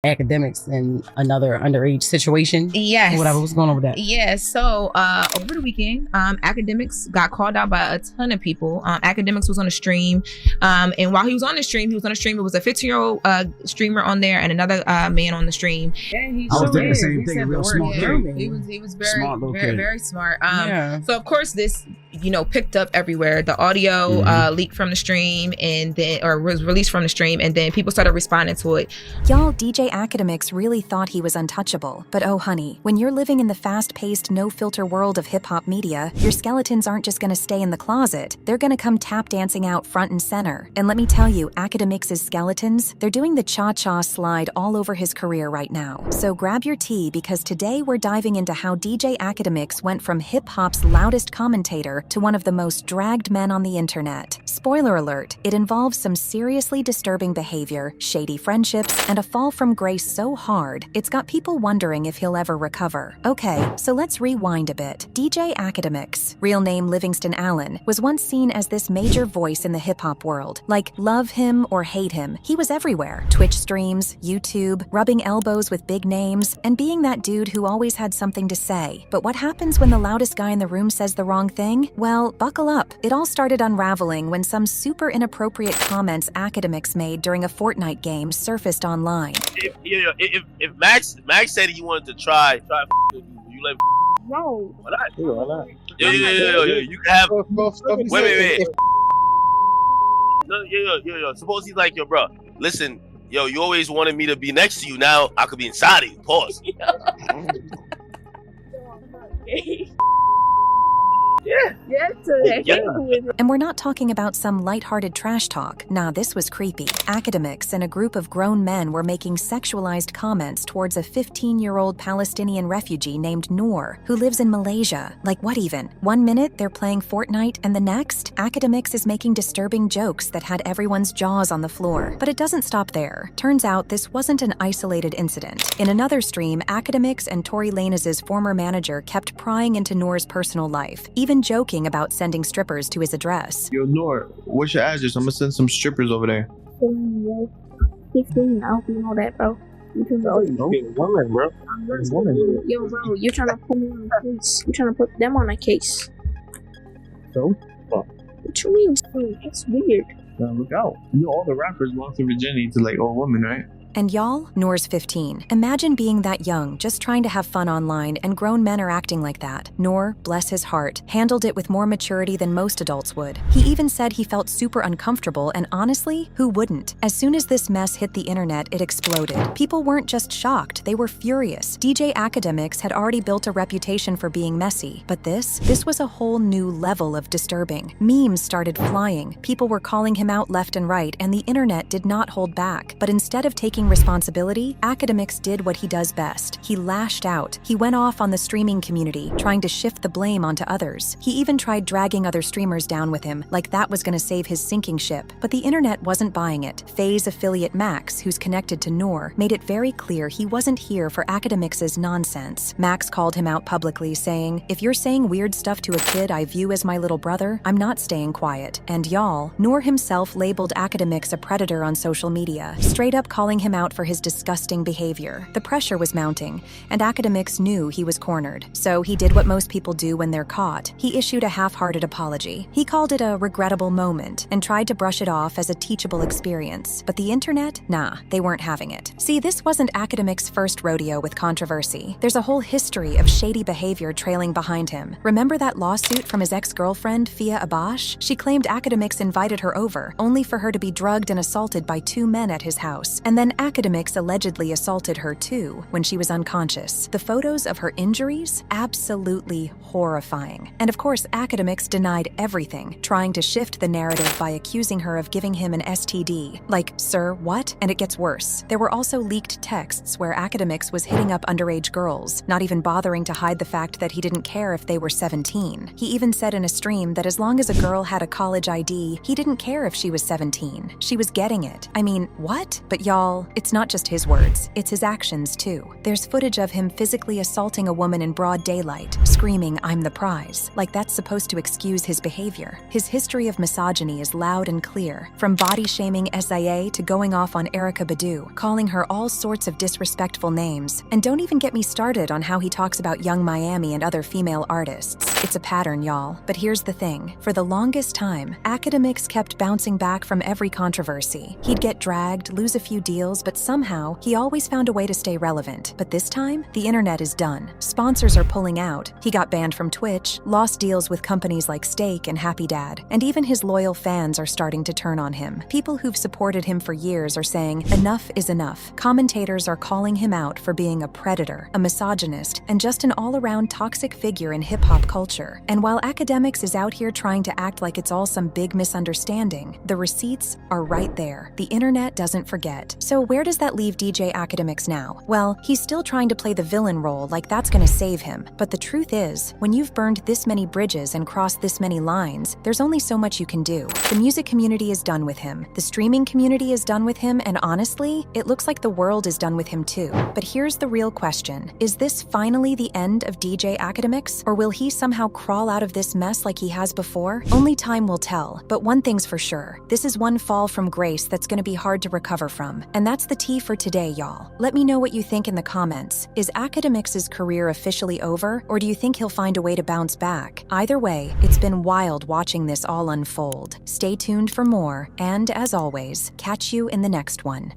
Akademiks in another underage situation? Yes. Whatever. What's going on with that? Yeah. So over the weekend, Akademiks got called out by a ton of people. Akademiks was on a stream, and while he was on the stream, it was a 15-year-old streamer on there and another man on the stream. Yeah, he I was thinking the same thing. A real smart kid. He was very Smart little kid. very smart. Yeah. So of course this picked up everywhere. The audio leaked from the stream was released from the stream, and then people started responding to it. Y'all, DJ Akademiks really thought he was untouchable. But oh honey, when you're living in the fast-paced, no-filter world of hip-hop media, your skeletons aren't just gonna stay in the closet. They're gonna come tap dancing out front and center. And let me tell you, Akademiks' skeletons, they're doing the cha-cha slide all over his career right now. So grab your tea, because today we're diving into how DJ Akademiks went from hip-hop's loudest commentator to one of the most dragged men on the internet. Spoiler alert, it involves some seriously disturbing behavior, shady friendships, and a fall from grace so hard, it's got people wondering if he'll ever recover. Okay, so let's rewind a bit. DJ Akademiks, real name Livingston Allen, was once seen as this major voice in the hip-hop world. Like, love him or hate him, he was everywhere. Twitch streams, YouTube, rubbing elbows with big names, and being that dude who always had something to say. But what happens when the loudest guy in the room says the wrong thing? Well, buckle up. It all started unraveling when some super inappropriate comments Akademiks made during a Fortnite game surfaced online. If Max said he wanted to try you like No. why not? Why not? Yo, you can have wait. No, yo. Suppose he's like, yo, bro, listen, yo, you always wanted me to be next to you. Now I could be inside of you. Pause. Yeah. And we're not talking about some lighthearted trash talk. Nah, this was creepy. Akademiks and a group of grown men were making sexualized comments towards a 15-year-old Palestinian refugee named Noor, who lives in Malaysia. Like, what even? 1 minute, they're playing Fortnite, and the next, Akademiks is making disturbing jokes that had everyone's jaws on the floor. But it doesn't stop there. Turns out this wasn't an isolated incident. In another stream, Akademiks and Tory Lanez's former manager kept prying into Noor's personal life, even joking about sending strippers to his address. Yo, Noor, what's your address? I'm gonna send some strippers over there. 15, I hope you know that, bro. Woman, bro. Yo, bro, you're trying to put me on a case. You're trying to put them on a case. So? What you mean? It's weird. Now look out. You know all the rappers lost their virginity to like old women, right? And y'all, Noor's 15. Imagine being that young, just trying to have fun online, and grown men are acting like that. Noor, bless his heart, handled it with more maturity than most adults would. He even said he felt super uncomfortable, and honestly, who wouldn't? As soon as this mess hit the internet, it exploded. People weren't just shocked, they were furious. DJ Akademiks had already built a reputation for being messy, but this was a whole new level of disturbing. Memes started flying, people were calling him out left and right, and the internet did not hold back. But instead of taking responsibility, Akademiks did what he does best. He lashed out. He went off on the streaming community, trying to shift the blame onto others. He even tried dragging other streamers down with him, like that was gonna save his sinking ship. But the internet wasn't buying it. FaZe affiliate Max, who's connected to Noor, made it very clear he wasn't here for Akademiks' nonsense. Max called him out publicly, saying, "If you're saying weird stuff to a kid I view as my little brother, I'm not staying quiet." And y'all, Noor himself labeled Akademiks a predator on social media, straight up calling him out for his disgusting behavior. The pressure was mounting, and Akademiks knew he was cornered. So he did what most people do when they're caught. He issued a half-hearted apology. He called it a regrettable moment and tried to brush it off as a teachable experience. But the internet? Nah, they weren't having it. See, this wasn't Akademiks' first rodeo with controversy. There's a whole history of shady behavior trailing behind him. Remember that lawsuit from his ex-girlfriend, Fia Abash? She claimed Akademiks invited her over, only for her to be drugged and assaulted by 2 men at his house. And then Akademiks allegedly assaulted her too when she was unconscious. The photos of her injuries? Absolutely horrifying. And of course, Akademiks denied everything, trying to shift the narrative by accusing her of giving him an STD. Like, sir, what? And it gets worse. There were also leaked texts where Akademiks was hitting up underage girls, not even bothering to hide the fact that he didn't care if they were 17. He even said in a stream that as long as a girl had a college ID, he didn't care if she was 17. She was getting it. I mean, what? But y'all, Well, it's not just his words, it's his actions too. There's footage of him physically assaulting a woman in broad daylight, screaming, "I'm the prize," like that's supposed to excuse his behavior. His history of misogyny is loud and clear, from body-shaming SIA to going off on Erykah Badu, calling her all sorts of disrespectful names. And don't even get me started on how he talks about Young Miami and other female artists. It's a pattern, y'all. But here's the thing. For the longest time, Akademiks kept bouncing back from every controversy. He'd get dragged, lose a few deals, but somehow, he always found a way to stay relevant. But this time, the internet is done. Sponsors are pulling out. He got banned from Twitch, lost deals with companies like Steak and Happy Dad, and even his loyal fans are starting to turn on him. People who've supported him for years are saying, enough is enough. Commentators are calling him out for being a predator, a misogynist, and just an all-around toxic figure in hip-hop culture. And while Akademiks is out here trying to act like it's all some big misunderstanding, the receipts are right there. The internet doesn't forget. So where does that leave DJ Akademiks now? Well, he's still trying to play the villain role like that's gonna save him. But the truth is, when you've burned this many bridges and crossed this many lines, there's only so much you can do. The music community is done with him. The streaming community is done with him, and honestly, it looks like the world is done with him too. But here's the real question. Is this finally the end of DJ Akademiks, or will he somehow crawl out of this mess like he has before? Only time will tell, but one thing's for sure. This is one fall from grace that's gonna be hard to recover from. And that's the tea for today, y'all. Let me know what you think in the comments. Is Akademiks' career officially over, or do you think he'll find a way to bounce back? Either way, it's been wild watching this all unfold. Stay tuned for more, and as always, catch you in the next one.